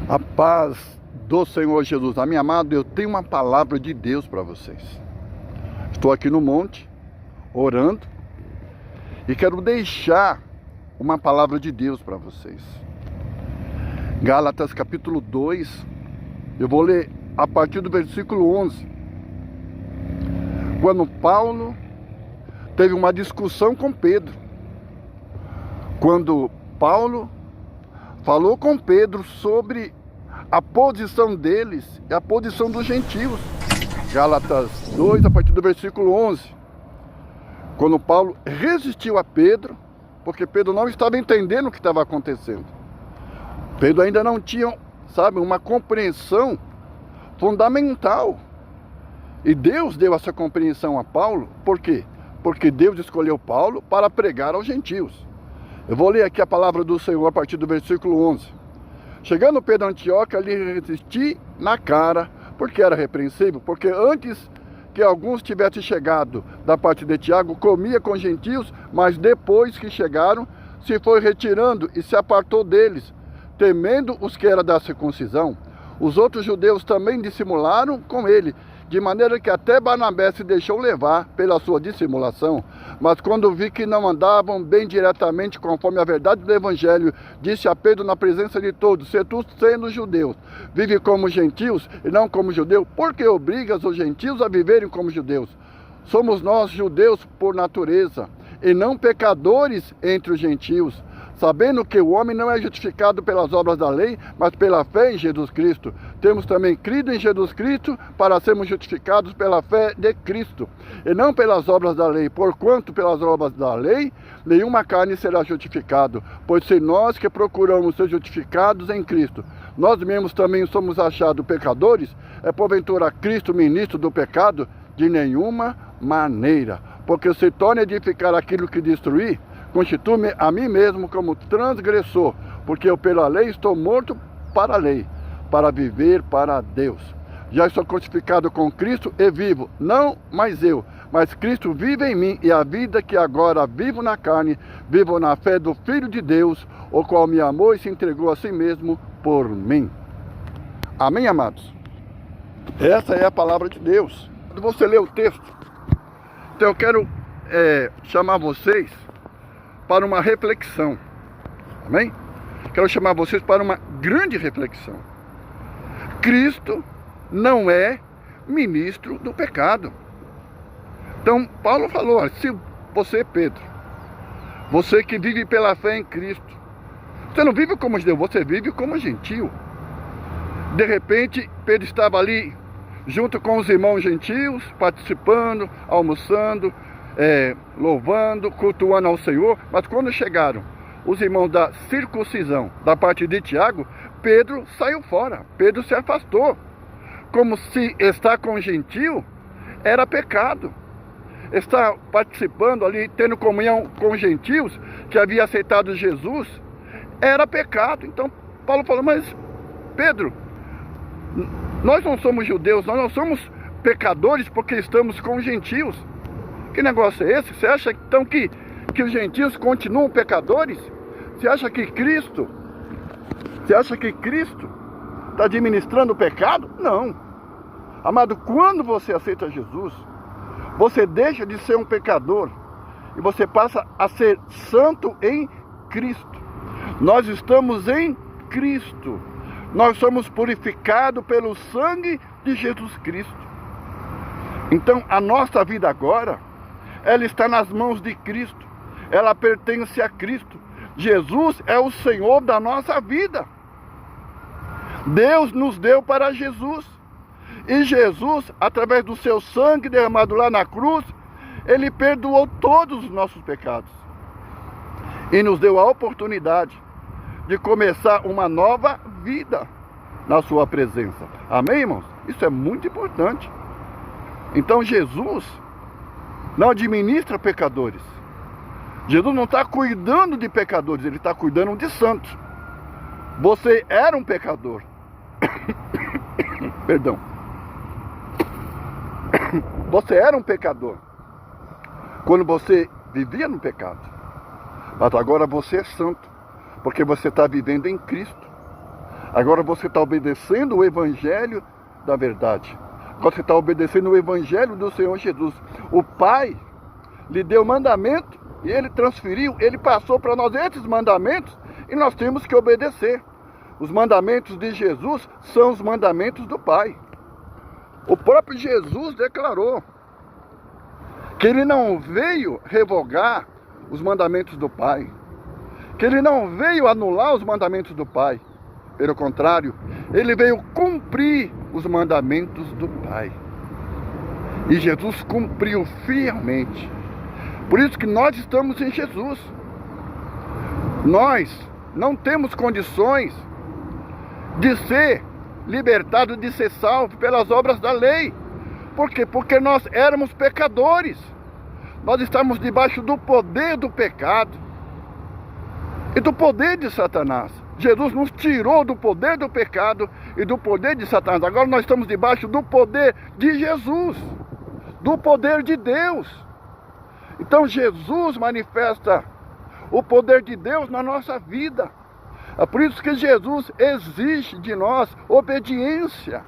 A paz do Senhor Jesus. Minha amada, eu tenho uma palavra de Deus para vocês. Estou aqui no monte, orando, e quero deixar uma palavra de Deus para vocês. Gálatas capítulo 2, eu vou ler a partir do versículo 11. Quando Paulo teve uma discussão com Pedro. Quando Paulo falou com Pedro sobre a posição deles e a posição dos gentios. Gálatas 2, a partir do versículo 11. Quando Paulo resistiu a Pedro, porque Pedro não estava entendendo o que estava acontecendo. Pedro ainda não tinha, uma compreensão fundamental. E Deus deu essa compreensão a Paulo, por quê? Porque Deus escolheu Paulo para pregar aos gentios. Eu vou ler aqui a palavra do Senhor a partir do versículo 11. Chegando Pedro a Antioquia, lhe resisti na cara, porque era repreensível, porque antes que alguns tivessem chegado da parte de Tiago, comia com gentios, mas depois que chegaram, se foi retirando e se apartou deles, temendo os que eram da circuncisão. Os outros judeus também dissimularam com ele, de maneira que até Barnabé se deixou levar pela sua dissimulação. Mas quando vi que não andavam bem diretamente conforme a verdade do Evangelho, disse a Pedro na presença de todos: se tu, sendo judeus, vive como gentios e não como judeu, por que obrigas os gentios a viverem como judeus? Somos nós judeus por natureza, e não pecadores entre os gentios, sabendo que o homem não é justificado pelas obras da lei, mas pela fé em Jesus Cristo. Temos também crido em Jesus Cristo para sermos justificados pela fé de Cristo, e não pelas obras da lei, porquanto pelas obras da lei, nenhuma carne será justificado. Pois se nós que procuramos ser justificados em Cristo, nós mesmos também somos achados pecadores, é porventura Cristo ministro do pecado? De nenhuma maneira. Porque se torna a edificar aquilo que destruí, constituo-me a mim mesmo como transgressor, porque eu pela lei estou morto para a lei, para viver para Deus. Já estou crucificado com Cristo e vivo, não mais eu, mas Cristo vive em mim, e a vida que agora vivo na carne, vivo na fé do Filho de Deus, o qual me amou e se entregou a si mesmo por mim. Amém, amados? Essa é a palavra de Deus. Quando você lê o texto, então eu quero chamar vocês para uma reflexão, amém? Quero chamar vocês para uma grande reflexão. Cristo não é ministro do pecado. Então, Paulo falou, se você, Pedro, você que vive pela fé em Cristo, você não vive como judeu, você vive como gentio. De repente, Pedro estava ali, junto com os irmãos gentios, participando, almoçando, louvando, cultuando ao Senhor. Mas quando chegaram os irmãos da circuncisão, da parte de Tiago, Pedro saiu fora, Pedro se afastou, como se estar com gentio era pecado. Estar participando ali, tendo comunhão com gentios que havia aceitado Jesus, era pecado. Então Paulo falou, mas Pedro, nós não somos judeus, nós não somos pecadores porque estamos com está Que negócio é esse? Você acha então que os gentios continuam pecadores? Você acha que Cristo está administrando o pecado? Não. Amado, quando você aceita Jesus, você deixa de ser um pecador e você passa a ser santo em Cristo. Nós estamos em Cristo. Nós somos purificados pelo sangue de Jesus Cristo. Então a nossa vida agora, ela está nas mãos de Cristo. Ela pertence a Cristo. Jesus é o Senhor da nossa vida. Deus nos deu para Jesus. E Jesus, através do seu sangue derramado lá na cruz, Ele perdoou todos os nossos pecados. E nos deu a oportunidade de começar uma nova vida na sua presença. Amém, irmãos? Isso é muito importante. Então Jesus não administra pecadores. Jesus não está cuidando de pecadores, Ele está cuidando de santos. Você era um pecador. Perdão. Você era um pecador quando você vivia no pecado. Mas agora você é santo, porque você está vivendo em Cristo. Agora você está obedecendo o Evangelho da verdade. Agora você está obedecendo o Evangelho do Senhor Jesus. O Pai lhe deu mandamento e Ele transferiu, Ele passou para nós esses mandamentos e nós temos que obedecer. Os mandamentos de Jesus são os mandamentos do Pai. O próprio Jesus declarou que Ele não veio revogar os mandamentos do Pai, que Ele não veio anular os mandamentos do Pai. Pelo contrário, Ele veio cumprir os mandamentos do Pai. E Jesus cumpriu fielmente. Por isso que nós estamos em Jesus. Nós não temos condições de ser libertados, de ser salvos pelas obras da lei. Por quê? Porque nós éramos pecadores. Nós estamos debaixo do poder do pecado e do poder de Satanás. Jesus nos tirou do poder do pecado e do poder de Satanás. Agora nós estamos debaixo do poder de Jesus, do poder de Deus. Então Jesus manifesta o poder de Deus na nossa vida. É por isso que Jesus exige de nós obediência.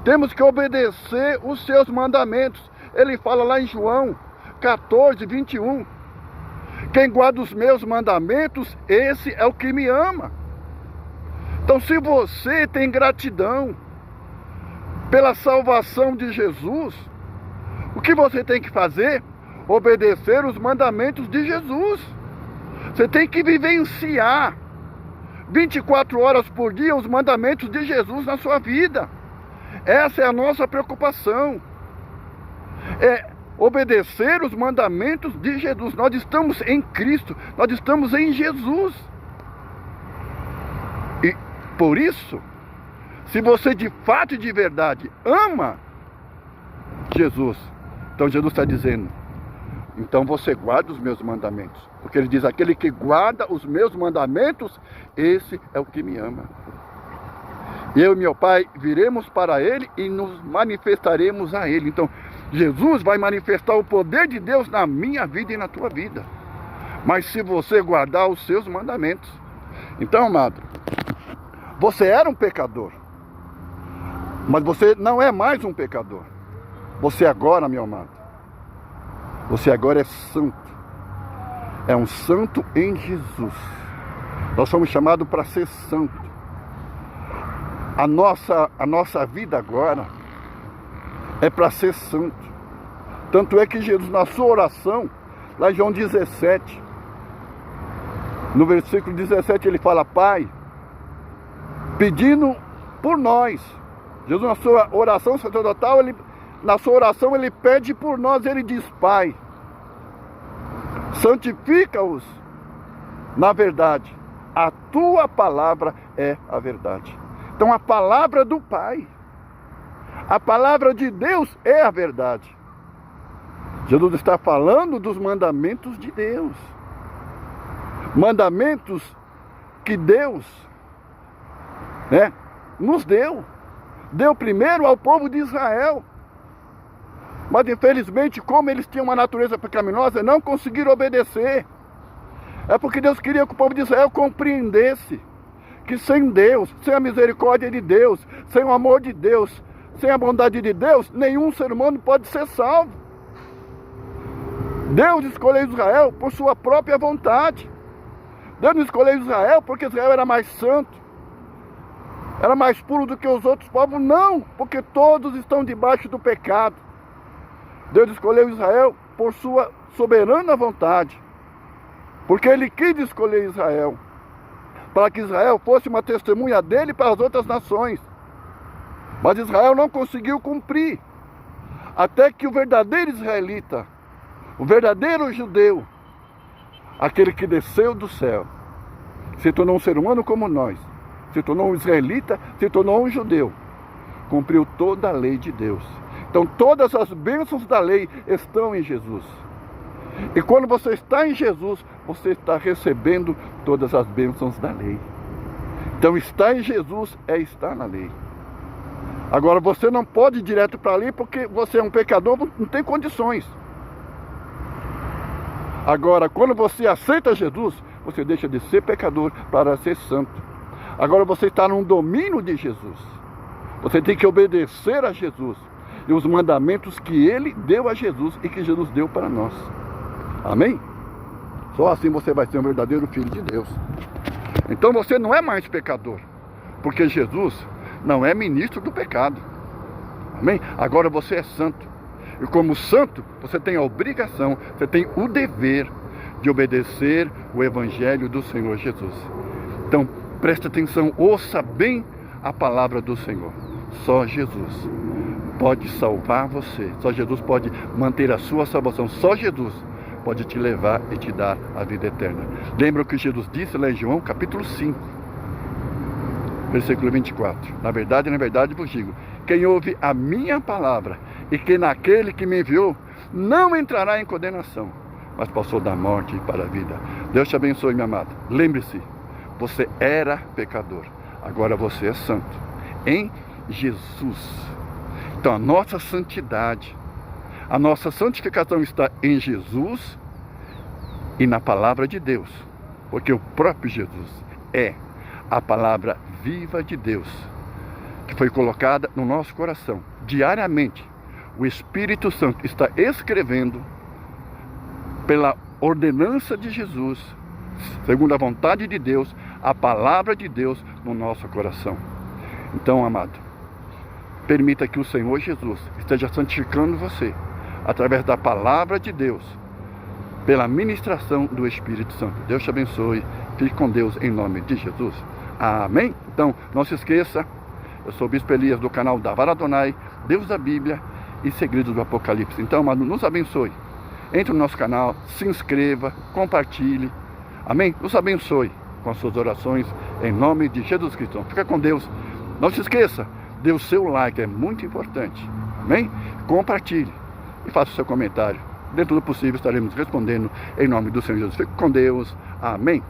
Temos que obedecer os seus mandamentos. Ele fala lá em João 14, 21. Quem guarda os meus mandamentos, esse é o que me ama. Então, se você tem gratidão pela salvação de Jesus, o que você tem que fazer? Obedecer os mandamentos de Jesus. Você tem que vivenciar 24 horas por dia os mandamentos de Jesus na sua vida. Essa é a nossa preocupação. É obedecer os mandamentos de Jesus. Nós estamos em Cristo, nós estamos em Jesus. E por isso, se você de fato e de verdade ama Jesus, então Jesus está dizendo, então você guarda os meus mandamentos. Porque ele diz, aquele que guarda os meus mandamentos, esse é o que me ama. Eu e meu Pai viremos para Ele e nos manifestaremos a Ele. Então, Jesus vai manifestar o poder de Deus na minha vida e na tua vida. Mas se você guardar os seus mandamentos. Então, amado, você era um pecador. Mas você não é mais um pecador. Você agora, meu amado, você agora é santo. É um santo em Jesus. Nós somos chamados para ser santo. A nossa vida agora é para ser santo. Tanto é que Jesus, na sua oração, lá em João 17, no versículo 17, ele fala, Pai, pedindo por nós. Jesus, na sua oração sacerdotal, na sua oração, ele pede por nós, ele diz, Pai, santifica-os na verdade. A tua palavra é a verdade. Então a palavra do Pai, a palavra de Deus é a verdade. Jesus está falando dos mandamentos de Deus. Mandamentos que Deus, nos deu. Deu primeiro ao povo de Israel. Mas infelizmente, como eles tinham uma natureza pecaminosa, não conseguiram obedecer. É porque Deus queria que o povo de Israel compreendesse que sem Deus, sem a misericórdia de Deus, sem o amor de Deus, sem a bondade de Deus, nenhum ser humano pode ser salvo. Deus escolheu Israel por sua própria vontade. Deus não escolheu Israel porque Israel era mais santo, era mais puro do que os outros povos. Não, porque todos estão debaixo do pecado. Deus escolheu Israel por sua soberana vontade, porque Ele quis escolher Israel, para que Israel fosse uma testemunha dele para as outras nações. Mas Israel não conseguiu cumprir, até que o verdadeiro israelita, o verdadeiro judeu, aquele que desceu do céu, se tornou um ser humano como nós, se tornou um israelita, se tornou um judeu, cumpriu toda a lei de Deus. Então todas as bênçãos da lei estão em Jesus. E quando você está em Jesus, você está recebendo todas as bênçãos da lei. Então estar em Jesus é estar na lei. Agora você não pode ir direto para ali porque você é um pecador, não tem condições. Agora, quando você aceita Jesus, você deixa de ser pecador para ser santo. Agora você está num domínio de Jesus. Você tem que obedecer a Jesus e os mandamentos que ele deu a Jesus e que Jesus deu para nós. Amém? Só assim você vai ser um verdadeiro filho de Deus. Então você não é mais pecador, porque Jesus não é ministro do pecado. Amém? Agora você é santo. E como santo, você tem a obrigação, você tem o dever de obedecer o Evangelho do Senhor Jesus. Então, preste atenção, ouça bem a palavra do Senhor. Só Jesus pode salvar você. Só Jesus pode manter a sua salvação. Só Jesus pode te levar e te dar a vida eterna. Lembra o que Jesus disse lá em João, capítulo 5, versículo 24. Na verdade vos digo, quem ouve a minha palavra e que naquele que me enviou não entrará em condenação, mas passou da morte para a vida. Deus te abençoe, meu amado. Lembre-se, você era pecador, agora você é santo em Jesus. Então a nossa santidade, a nossa santificação está em Jesus e na palavra de Deus, porque o próprio Jesus é a palavra viva de Deus, que foi colocada no nosso coração. Diariamente, o Espírito Santo está escrevendo, pela ordenança de Jesus, segundo a vontade de Deus, a palavra de Deus no nosso coração. Então, amado, permita que o Senhor Jesus esteja santificando você, através da palavra de Deus, pela ministração do Espírito Santo. Deus te abençoe. Fique com Deus em nome de Jesus. Amém? Então, não se esqueça, eu sou o Bispo Elias do canal da Vara Adonai, Deus da Bíblia e Segredos do Apocalipse. Então, amado, nos abençoe. Entre no nosso canal, se inscreva, compartilhe. Amém? Nos abençoe com as suas orações em nome de Jesus Cristo. Fica com Deus. Não se esqueça, dê o seu like, é muito importante. Amém? Compartilhe e faça o seu comentário. Dentro do possível estaremos respondendo em nome do Senhor Jesus. Fique com Deus. Amém.